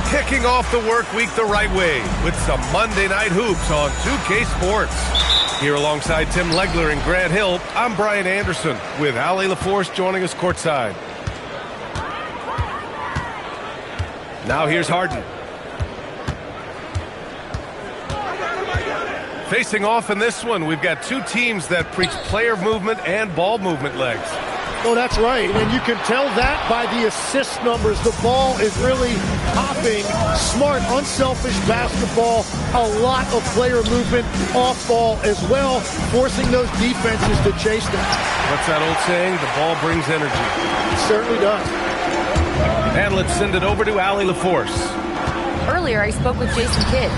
Kicking off the work week the right way with some Monday Night Hoops on 2K Sports. Here alongside Tim Legler and Grant Hill, I'm Brian Anderson with Ali LaForce joining us courtside. Now here's Harden. Facing off in this one, we've got two teams that preach player movement and ball movement legs. Oh, that's right, and you can tell that by the assist numbers. The ball is really hopping. Smart, unselfish basketball. A lot of player movement off ball as well, forcing those defenses to chase them. What's that old saying? The ball brings energy. It certainly does. And let's send it over to Ali LaForce. Earlier, I spoke with Jason Kidd.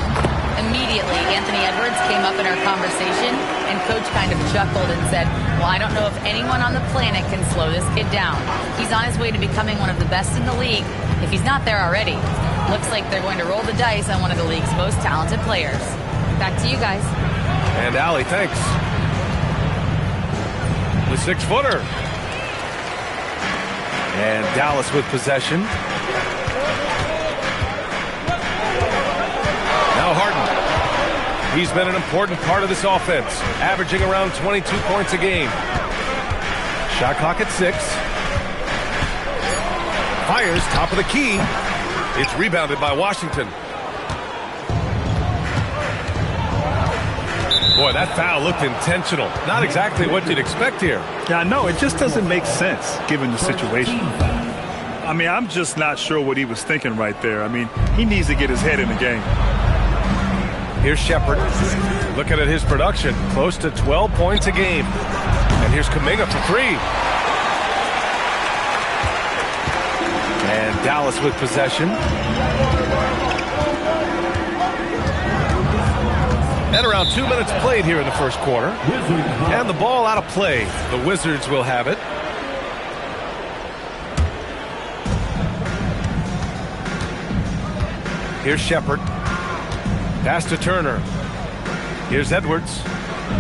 Immediately, Anthony Edwards came up in our conversation, and Coach kind of chuckled and said, well, I don't know if anyone on the planet can slow this kid down. He's on his way to becoming one of the best in the league, if he's not there already. Looks like they're going to roll the dice on one of the league's most talented players. Back to you guys. And Ali, thanks. The 6-footer. And Dallas with possession. Now Harden. He's been an important part of this offense, averaging around 22 points a game. Shot clock at 6. Fires top of the key. It's rebounded by Washington. Boy, that foul looked intentional. Not exactly what you'd expect here. Yeah, I know. It just doesn't make sense given the situation. I mean, I'm just not sure what he was thinking right there. I mean, he needs to get his head in the game. Here's Shepard. Looking at his production, close to 12 points a game. And here's Kuminga for 3. And Dallas with possession. And around 2 minutes played here in the first quarter. And the ball out of play. The Wizards will have it. Here's Shepard. Pass to Turner. Here's Edwards.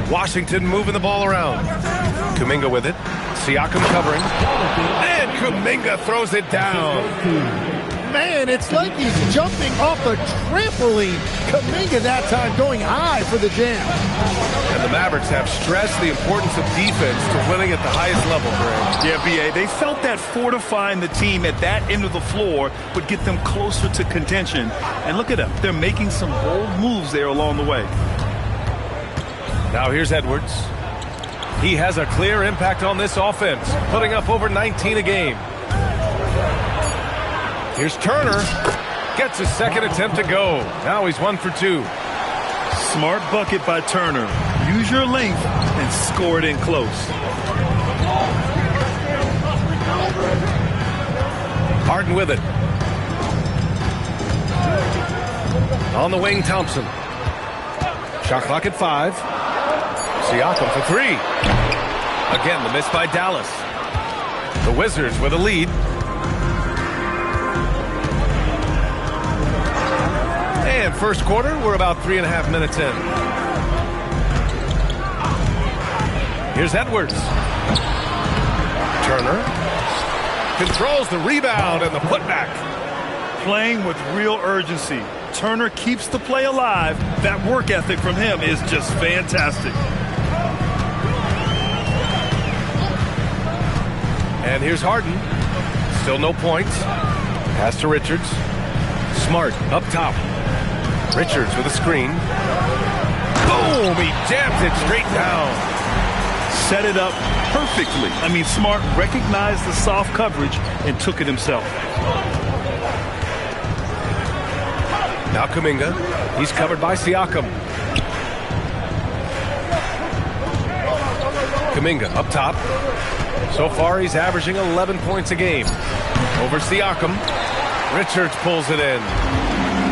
Washington moving the ball around. Kuminga with it. Siakam covering. And Kuminga throws it down. Man, it's like he's jumping off a trampoline. Kuminga that time going high for the jam. And the Mavericks have stressed the importance of defense to winning at the highest level, Greg. Yeah, BA, they felt that fortifying the team at that end of the floor would get them closer to contention. And look at them. They're making some bold moves there along the way. Now here's Edwards. He has a clear impact on this offense, putting up over 19 a game. Here's Turner. Gets his second attempt to go. Now he's 1 for 2. Smart bucket by Turner. Use your length and score it in close. Harden with it. On the wing, Thompson. Shot clock at 5. Siakam for 3. Again, the miss by Dallas. The Wizards with a lead. And first quarter, we're about 3.5 minutes in. Here's Edwards. Turner controls the rebound and the putback. Playing with real urgency. Turner keeps the play alive. That work ethic from him is just fantastic. And here's Harden. Still no points. Pass to Richards. Smart up top. Richards with a screen. Boom! He jams it straight down. Set it up perfectly. I mean, Smart recognized the soft coverage and took it himself. Now Kuminga. He's covered by Siakam. Kuminga up top. So far, he's averaging 11 points a game. Over Siakam. Richards pulls it in.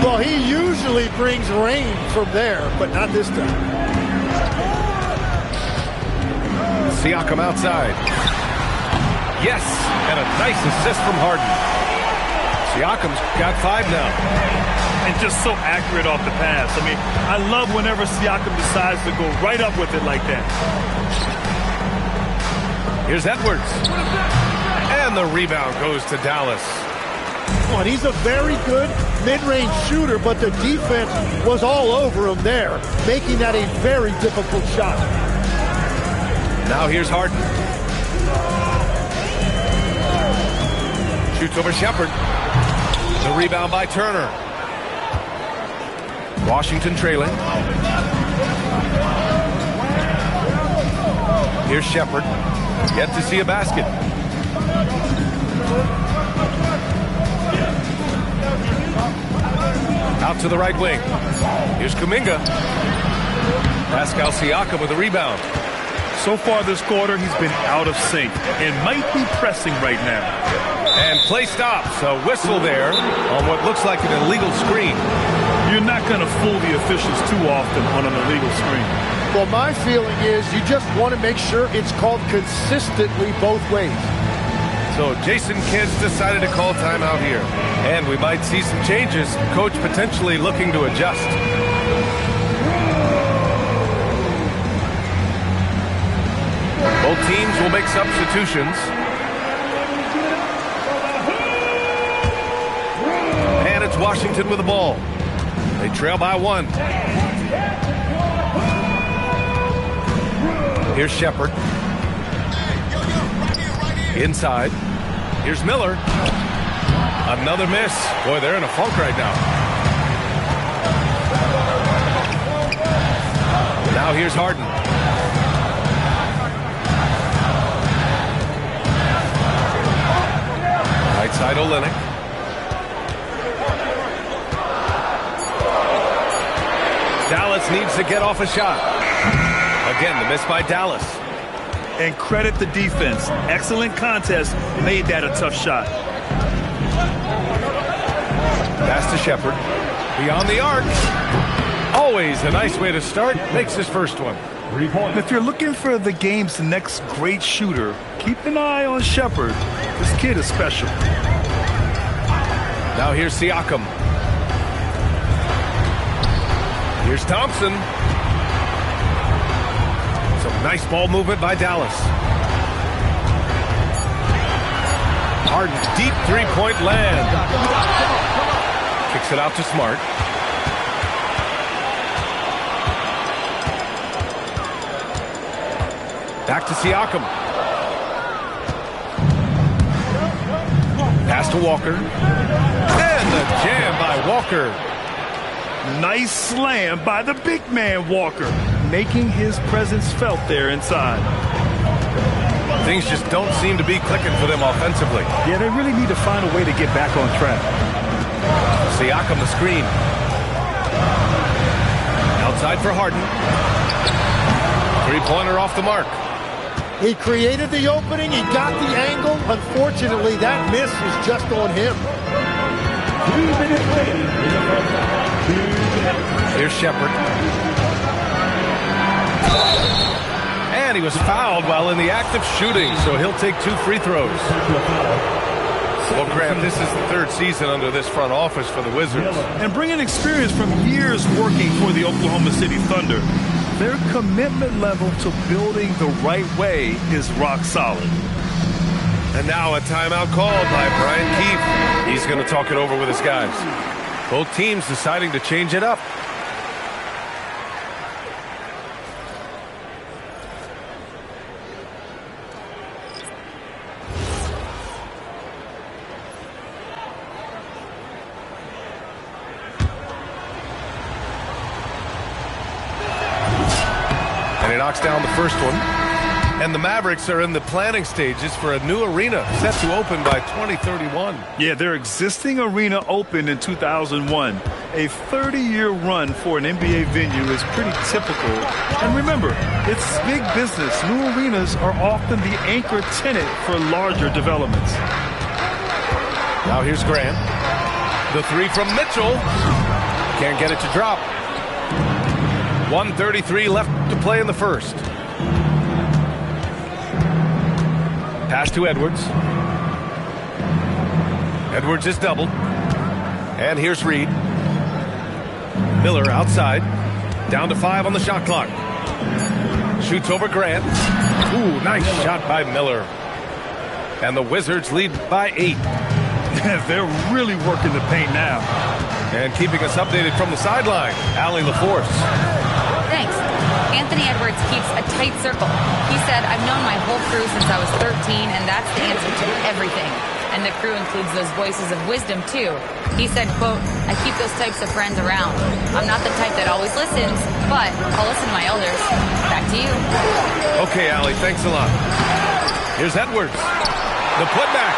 Well, he usually brings rain from there, but not this time. Siakam outside. Yes, and a nice assist from Harden. Siakam's got 5 now. And just so accurate off the pass. I mean, I love whenever Siakam decides to go right up with it like that. Here's Edwards. And the rebound goes to Dallas. one. He's a very good mid-range shooter, but the defense was all over him there, making that a very difficult shot. Now here's Harden. Shoots over Shepard. The rebound by Turner. Washington trailing. Here's Shepard. Yet to see a basket. Out to the right wing. Here's Kuminga. Pascal Siakam with the rebound. So far this quarter, he's been out of sync and might be pressing right now. And play stops. A whistle there on what looks like an illegal screen. You're not going to fool the officials too often on an illegal screen. Well, my feeling is you just want to make sure it's called consistently both ways. So Jason Kidd's decided to call timeout here. And we might see some changes. Coach potentially looking to adjust. Both teams will make substitutions. And it's Washington with the ball. They trail by 1. Here's Shepard. Inside. Here's Miller. Another miss. Boy, they're in a funk right now. Now here's Harden. Right side Olynyk. Dallas needs to get off a shot. Again, the miss by Dallas. And credit the defense. Excellent contest. Made that a tough shot. Pass to Shepard. Beyond the arc. Always a nice way to start. Makes his first one. If you're looking for the game's next great shooter, keep an eye on Shepard. This kid is special. Now here's Siakam. Here's Thompson. Some nice ball movement by Dallas. Harden, deep three-point land. Kicks it out to Smart. Back to Siakam. Pass to Walker. And the jam by Walker. Nice slam by the big man Walker, making his presence felt there inside. Things just don't seem to be clicking for them offensively. Yeah, they really need to find a way to get back on track. Siakam the screen. Outside for Harden. Three-pointer off the mark. He created the opening. He got the angle. Unfortunately, that miss is just on him. 2 minutes later. Here's Shepard. And he was fouled while in the act of shooting, so he'll take 2 free throws. Well, Graham, this is the 3rd season under this front office for the Wizards. And bringing experience from years working for the Oklahoma City Thunder, their commitment level to building the right way is rock solid. And now a timeout called by Brian Keefe. He's going to talk it over with his guys. Both teams deciding to change it up. And he knocks down the first one. And the Mavericks are in the planning stages for a new arena set to open by 2031. Yeah, their existing arena opened in 2001. A 30-year run for an NBA venue is pretty typical. And remember, it's big business. New arenas are often the anchor tenant for larger developments. Now here's Grant. The 3 from Mitchell. Can't get it to drop. 1:33 left to play in the first. Pass to Edwards. Edwards is doubled. And here's Reed. Miller outside. Down to 5 on the shot clock. Shoots over Grant. Ooh, nice shot by Miller. And the Wizards lead by 8. They're really working the paint now. And keeping us updated from the sideline, Allie LaForce. Thanks. Anthony Edwards keeps a tight circle. He said, I've known my whole crew since I was 13, and that's the answer to everything. And the crew includes those voices of wisdom, too. He said, quote, I keep those types of friends around. I'm not the type that always listens, but I'll listen to my elders. Back to you. Okay, Allie, thanks a lot. Here's Edwards. The putback.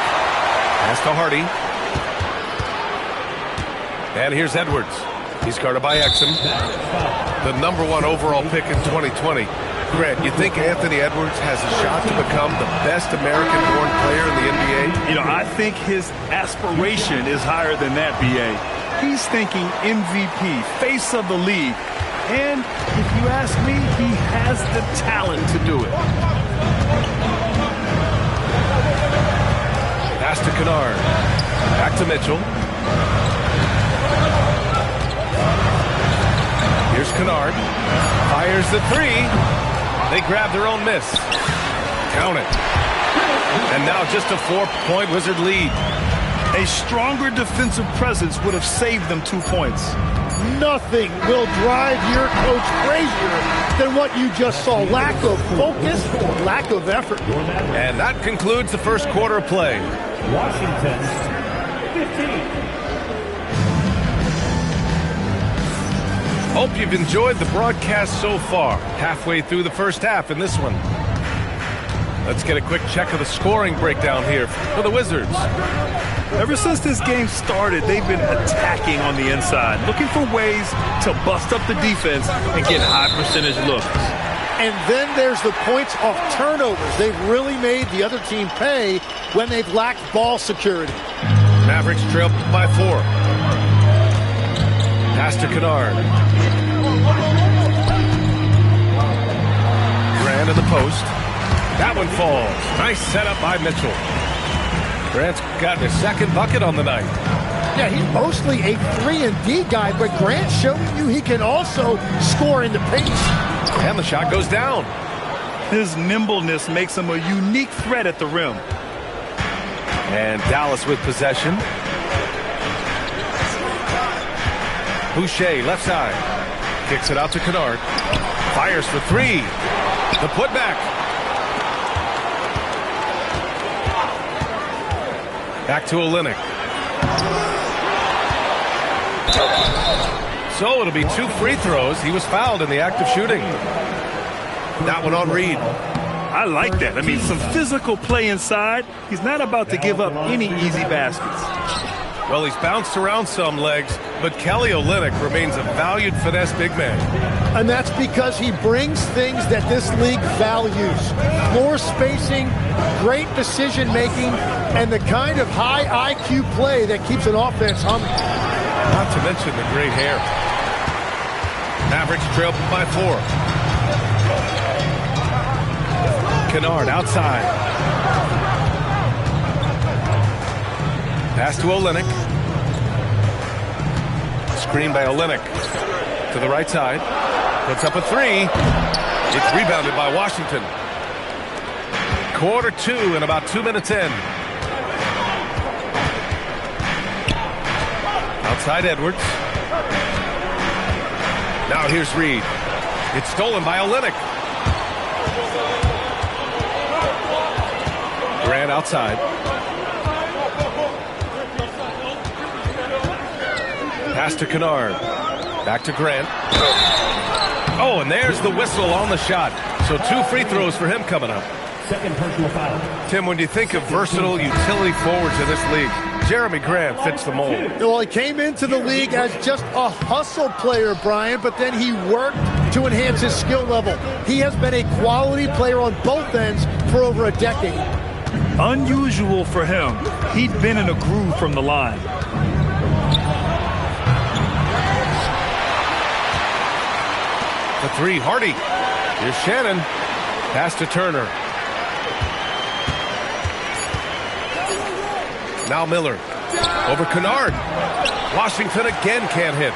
Pass to Hardy. And here's Edwards. He's guarded by Exum, the #1 overall pick in 2020. Grant, you think Anthony Edwards has a shot to become the best American-born player in the NBA? You know, I think his aspiration is higher than that, B.A. He's thinking MVP, face of the league. And if you ask me, he has the talent to do it. Pass to Kennard. Back to Mitchell. Here's Kennard. Fires the three. They grab their own miss. Count it. And now just a 4-point Wizard lead. A stronger defensive presence would have saved them 2 points. Nothing will drive your coach crazier than what you just saw. Lack of focus, lack of effort. And that concludes the first quarter of play. Washington, 15. Hope you've enjoyed the broadcast so far. Halfway through the first half in this one. Let's get a quick check of the scoring breakdown here for the Wizards. Ever since this game started, they've been attacking on the inside, looking for ways to bust up the defense and get high percentage looks. And then there's the points off turnovers. They've really made the other team pay when they've lacked ball security. Mavericks trail by 4. Pass to Kennard. Grant in the post. That one falls. Nice setup by Mitchell. Grant's gotten his second bucket on the night. Yeah, he's mostly a 3-and-D guy, but Grant's showing you he can also score in the paint. And the shot goes down. His nimbleness makes him a unique threat at the rim. And Dallas with possession. Boucher, left side. Kicks it out to Kennard. Fires for 3. The putback. Back to Olynyk. So it'll be 2 free throws. He was fouled in the act of shooting. That one on Reed. I like that. I mean, some physical play inside. He's not about to give up any easy baskets. Well, he's bounced around some legs, but Kelly Olynyk remains a valued finesse big man. And that's because he brings things that this league values. More spacing, great decision-making, and the kind of high IQ play that keeps an offense humming. Not to mention the great hair. Mavericks trail by 4. Kennard outside. Pass to Olynyk. Screen by Olynyk. To the right side. Puts up a 3. It's rebounded by Washington. Quarter 2 and about 2 minutes in. Outside Edwards. Now here's Reed. It's stolen by Olynyk. Grant outside. Pass to Kennard. Back to Grant. Oh, and there's the whistle on the shot. So 2 free throws for him coming up. Second personal foul. Tim, when you think of versatile utility forwards in this league, Jeremy Grant fits the mold. Well, he came into the league as just a hustle player, Brian, but then he worked to enhance his skill level. He has been a quality player on both ends for over a decade. Unusual for him. He'd been in a groove from the line. The 3, Hardy. Here's Shannon. Pass to Turner. Now Miller. Over Kennard. Washington again can't hit.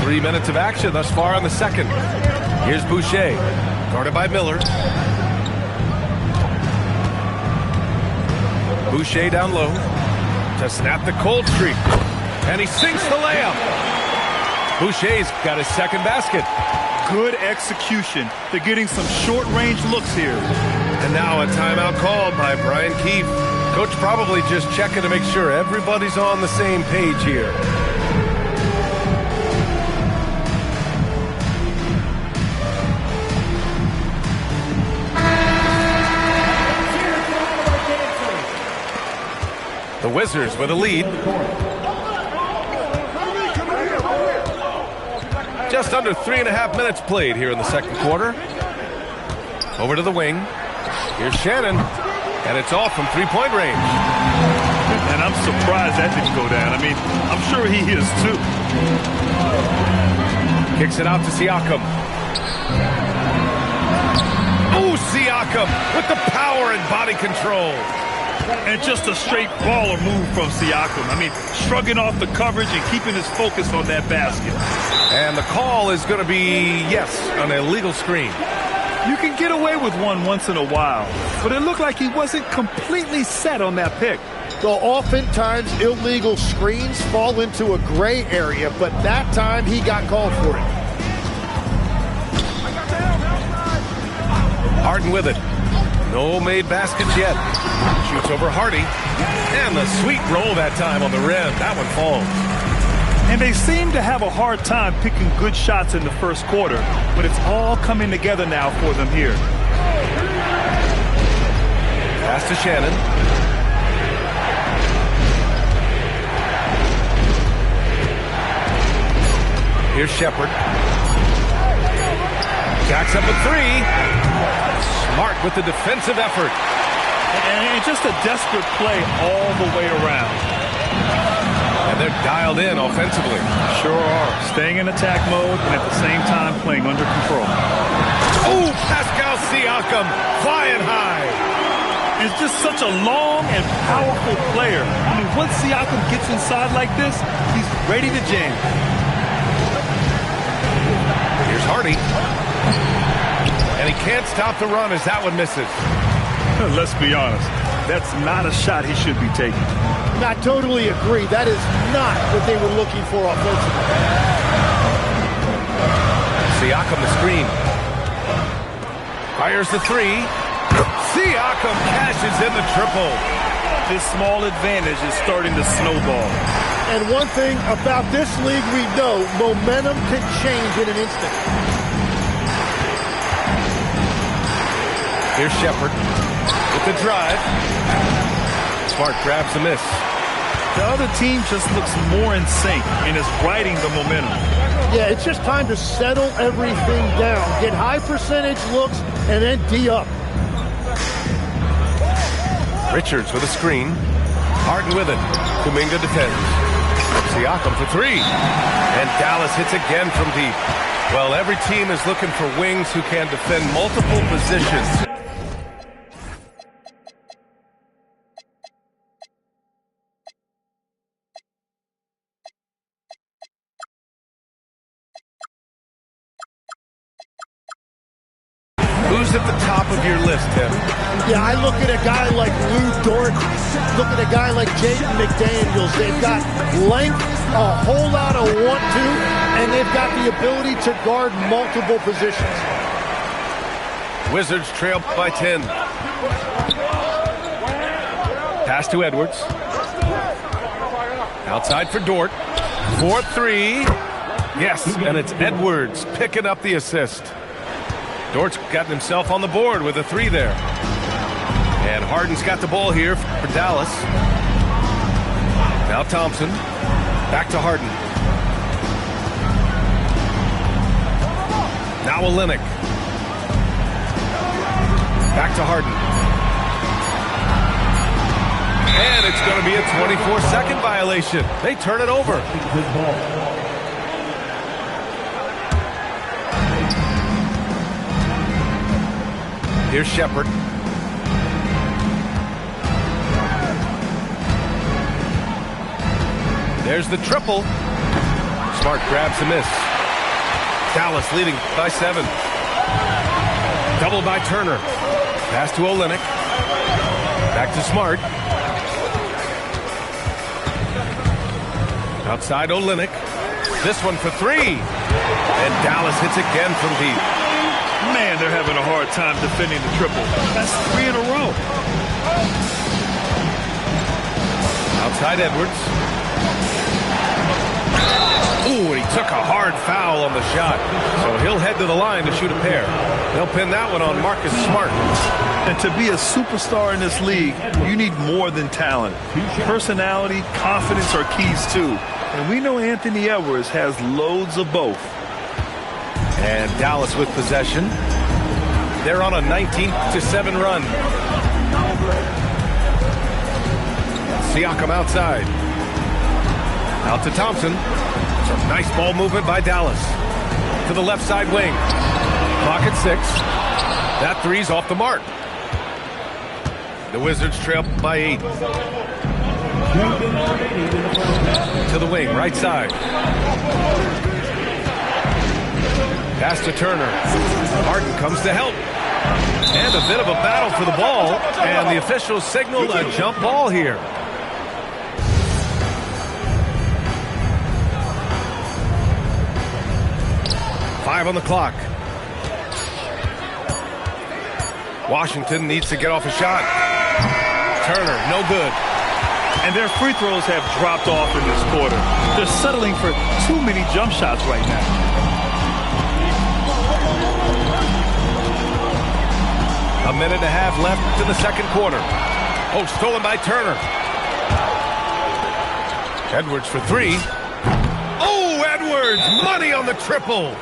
3 minutes of action thus far on the second. Here's Boucher. Guarded by Miller. Boucher down low to snap the cold streak. And he sinks the layup. Boucher's got his second basket. Good execution. They're getting some short-range looks here. And now a timeout called by Brian Keefe. Coach probably just checking to make sure everybody's on the same page here. The Wizards with a lead. Just under 3.5 minutes played here in the second quarter. Over to the wing. Here's Shannon. And it's off from three-point range. And I'm surprised that didn't go down. I mean, I'm sure he is too. Kicks it out to Siakam. Oh, Siakam with the power and body control. And just a straight baller move from Siakam. I mean, shrugging off the coverage and keeping his focus on that basket. And the call is going to be, yes, an illegal screen. You can get away with one once in a while, but it looked like he wasn't completely set on that pick. So oftentimes illegal screens fall into a gray area, but that time he got called for it. Harden with it. No made baskets yet. Shoots over Hardy. And the sweet roll that time on the rim. That one falls. And they seem to have a hard time picking good shots in the first quarter, but it's all coming together now for them here. Pass to Shannon. Here's Shepard. Jacks up a three. Smart with the defensive effort. And just a desperate play all the way around. And they're dialed in offensively. Sure are. Staying in attack mode and at the same time playing under control. Oh, Pascal Siakam flying high. It's just such a long and powerful player. I mean, once Siakam gets inside like this, he's ready to jam. Here's Hardy. And he can't stop the run as that one misses. Let's be honest. That's not a shot he should be taking. I totally agree. That is not what they were looking for offensively. Siakam the screen. Fires the three. Siakam cashes in the triple. This small advantage is starting to snowball. And one thing about this league we know, momentum can change in an instant. Here's Shepard with the drive. Smart grabs the miss. The other team just looks more in sync and is riding the momentum. Yeah, it's just time to settle everything down. Get high percentage looks and then D up. Richards with a screen. Harden with it. Kuminga defends. Siakam for three. And Dallas hits again from deep. Well, every team is looking for wings who can defend multiple positions. Who's at the top of your list, Tim? Yeah, I look at a guy like Lou Dort, look at a guy like Jaden McDaniels. They've got length, a whole lot of want-to, and they've got the ability to guard multiple positions. Wizards trail by 10. Pass to Edwards. Outside for Dort. 4-3. Yes, and it's Edwards picking up the assist. Dort's gotten himself on the board with a three there. And Harden's got the ball here for Dallas. Now Thompson. Back to Harden. Now Olynyk. Back to Harden. And it's going to be a 24-second violation. They turn it over. Here's Shepard. There's the triple. Smart grabs the miss. Dallas leading by 7. Doubled by Turner. Pass to Olynyk. Back to Smart. Outside Olynyk. This one for three. And Dallas hits again from deep. Man, they're having a hard time defending the triple. That's 3 in a row. Outside Edwards. Ooh, and he took a hard foul on the shot. So he'll head to the line to shoot a pair. They'll pin that one on Marcus Smart. And to be a superstar in this league, you need more than talent. Personality, confidence are keys too. And we know Anthony Edwards has loads of both. And Dallas with possession. They're on a 19-7 run. Siakam outside. Out to Thompson. Some nice ball movement by Dallas. To the left side wing. Clock at 6. That three's off the mark. The Wizards trail by 8. To the wing, right side. Pass to Turner. Harden comes to help. And a bit of a battle for the ball. And the officials signal a jump ball here. Five on the clock. Washington needs to get off a shot. Turner, no good. And their free throws have dropped off in this quarter. They're settling for too many jump shots right now. A minute and a half left to the second quarter. Oh, stolen by Turner. Edwards for three. Oh, Edwards! Money on the triple!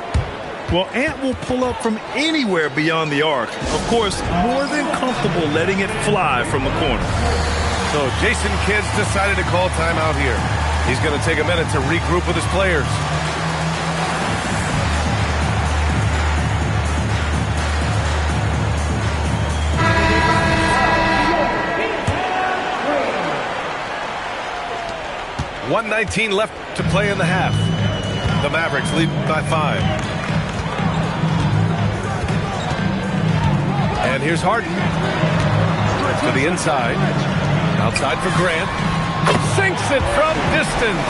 Well, Ant will pull up from anywhere beyond the arc. Of course, more than comfortable letting it fly from the corner. So Jason Kidd's decided to call timeout here. He's going to take a minute to regroup with his players. .119 left to play in the half. The Mavericks lead by 5. And here's Harden. To the inside. Outside for Grant. Sinks it from distance.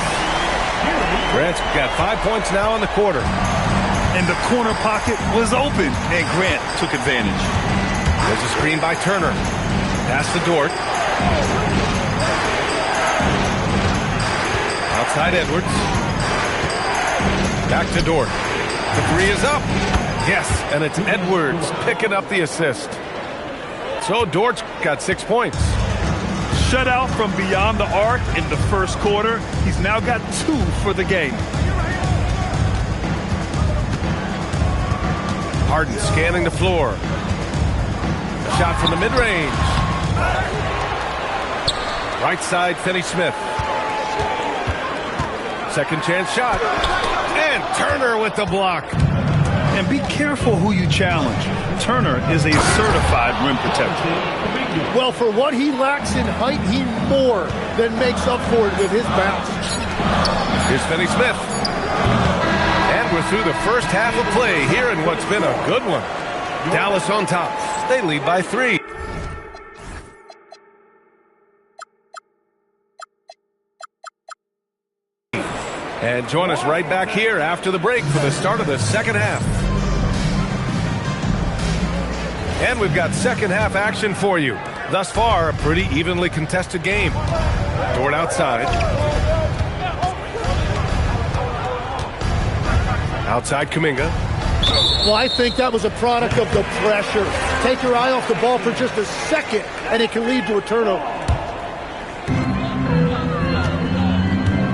Grant's got 5 points now in the quarter. And the corner pocket was open, and Grant took advantage. There's a screen by Turner. Pass to Dort. Outside Edwards. Back to Dort. The three is up. Yes, and it's Edwards picking up the assist. So Dort's got 6 points. Shutout from beyond the arc in the first quarter. He's now got 2 for the game. Harden scanning the floor. A shot from the mid-range. Right side, Finney-Smith. Second chance shot. And Turner with the block. And be careful who you challenge. Turner is a certified rim protector. Well, for what he lacks in height, he more than makes up for it with his bounce. Here's Finney-Smith. And we're through the first half of play here in what's been a good one. Dallas on top. They lead by 3. And join us right back here after the break for the start of the second half. And we've got second half action for you. Thus far, a pretty evenly contested game. Dort outside. Outside Kuminga. Well, I think that was a product of the pressure. Take your eye off the ball for just a second, and it can lead to a turnover.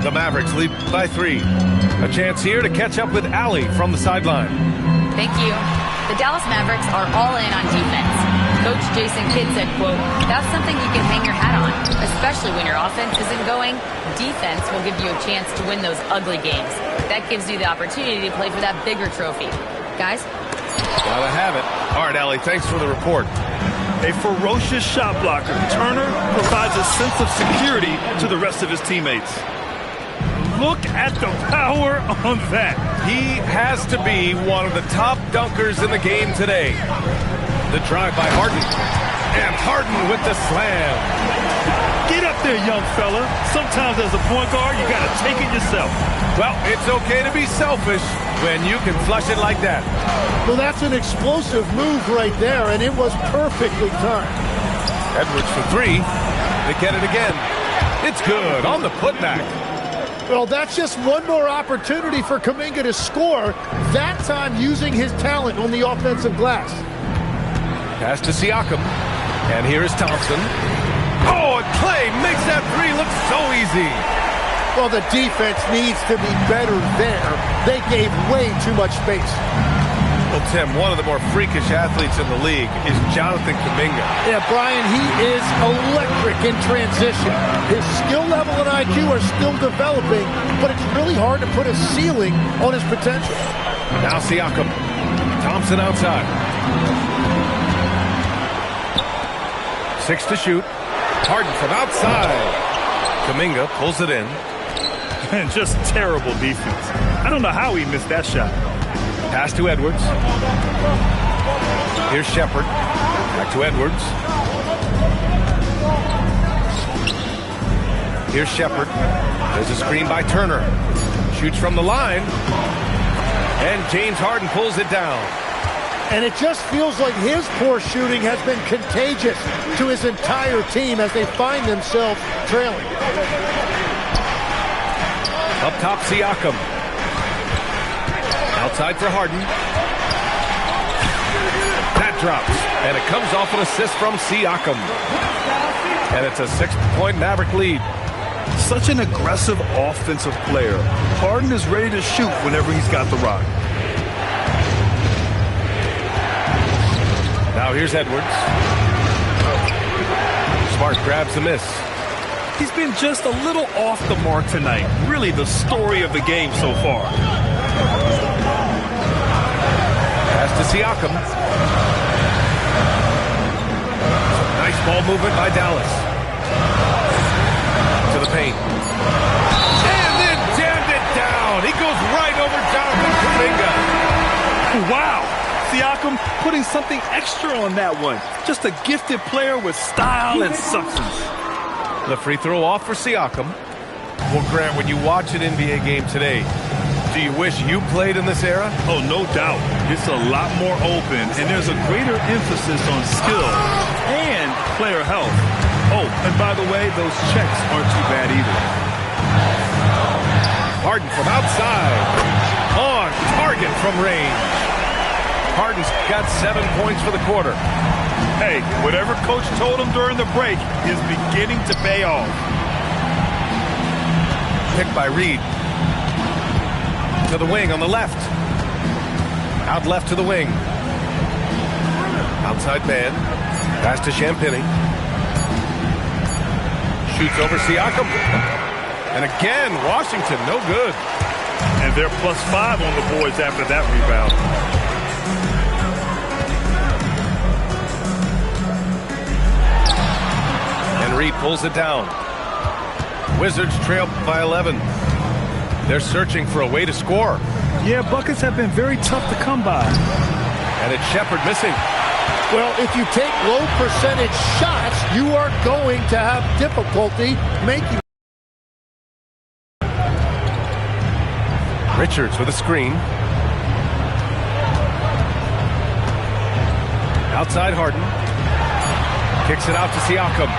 The Mavericks lead by 3. A chance here to catch up with Allie from the sideline. Thank you. The Dallas Mavericks are all in on defense. Coach Jason Kidd said, quote, "That's something you can hang your hat on, especially when your offense isn't going. Defense will give you a chance to win those ugly games. That gives you the opportunity to play for that bigger trophy." Guys? Gotta have it. All right, Allie, thanks for the report. A ferocious shot blocker, Turner provides a sense of security to the rest of his teammates. Look at the power on that. He has to be one of the top dunkers in the game today. The drive by Harden. And Harden with the slam. Get up there, young fella. Sometimes as a point guard, you got to take it yourself. Well, it's okay to be selfish when you can flush it like that. Well, that's an explosive move right there, and it was perfectly timed. Edwards for three. They get it again. It's good on the putback. Well, that's just one more opportunity for Kuminga to score, that time using his talent on the offensive glass. Pass to Siakam. And here is Thompson. Oh, and Clay makes that three look so easy. Well, the defense needs to be better there. They gave way too much space. Well, Tim, one of the more freakish athletes in the league is Jonathan Kuminga. Yeah, Brian, he is electric in transition. His skill level and IQ are still developing, but it's really hard to put a ceiling on his potential. Now Siakam. Thompson outside. 6 to shoot. Harden from outside. Kuminga pulls it in. And just terrible defense. I don't know how he missed that shot. Pass to Edwards. Here's Shepherd. Back to Edwards. Here's Shepherd. There's a screen by Turner. Shoots from the line. And James Harden pulls it down. And it just feels like his poor shooting has been contagious to his entire team as they find themselves trailing. Up top, Siakam. Outside for Harden. That drops. And it comes off an assist from Siakam. And it's a 6-point Maverick lead. Such an aggressive offensive player. Harden is ready to shoot whenever he's got the rock. Now here's Edwards. Smart grabs the miss. He's been just a little off the mark tonight. Really the story of the game so far. Pass to Siakam. Nice ball movement by Dallas. To the paint. And then jammed it down. He goes right over Jonathan Kuminga. Wow. Siakam putting something extra on that one. Just a gifted player with style and substance. The free throw off for Siakam. Well, Grant, when you watch an NBA game today, do you wish you played in this era? Oh, no doubt. It's a lot more open, and there's a greater emphasis on skill and player health. Oh, and by the way, those checks aren't too bad either. Harden from outside. On target from range. Harden's got 7 points for the quarter. Hey, whatever coach told him during the break is beginning to pay off. Picked by Reed. To the wing on the left. Out left to the wing. Outside man. Pass to Champagny. Shoots over Siakam. And again, Washington, no good. And they're +5 on the boards after that rebound. Reed pulls it down. Wizards trail by 11. They're searching for a way to score. Yeah, buckets have been very tough to come by. And it's Shepherd missing. Well, if you take low percentage shots, you are going to have difficulty making. Richards with a screen. Outside Harden. Kicks it out to Siakam.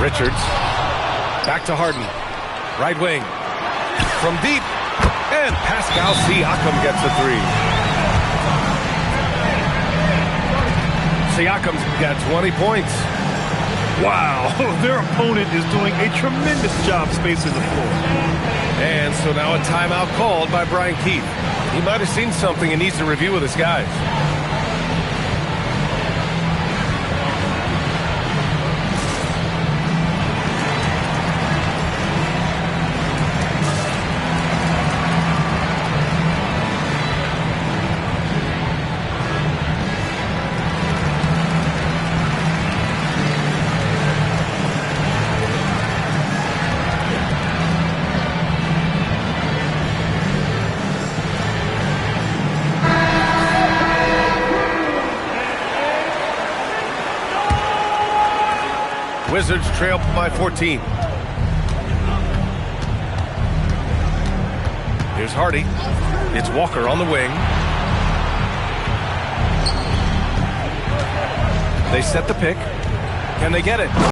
Richards. Back to Harden. Right wing. From deep. And Pascal Siakam gets a three. Siakam's got 20 points. Wow, their opponent is doing a tremendous job spacing the floor. And so now a timeout called by Brian Keith. He might have seen something and needs to review with his guys. Wizards trail by 14. Here's Hardy. It's Walker on the wing. They set the pick. Can they get it?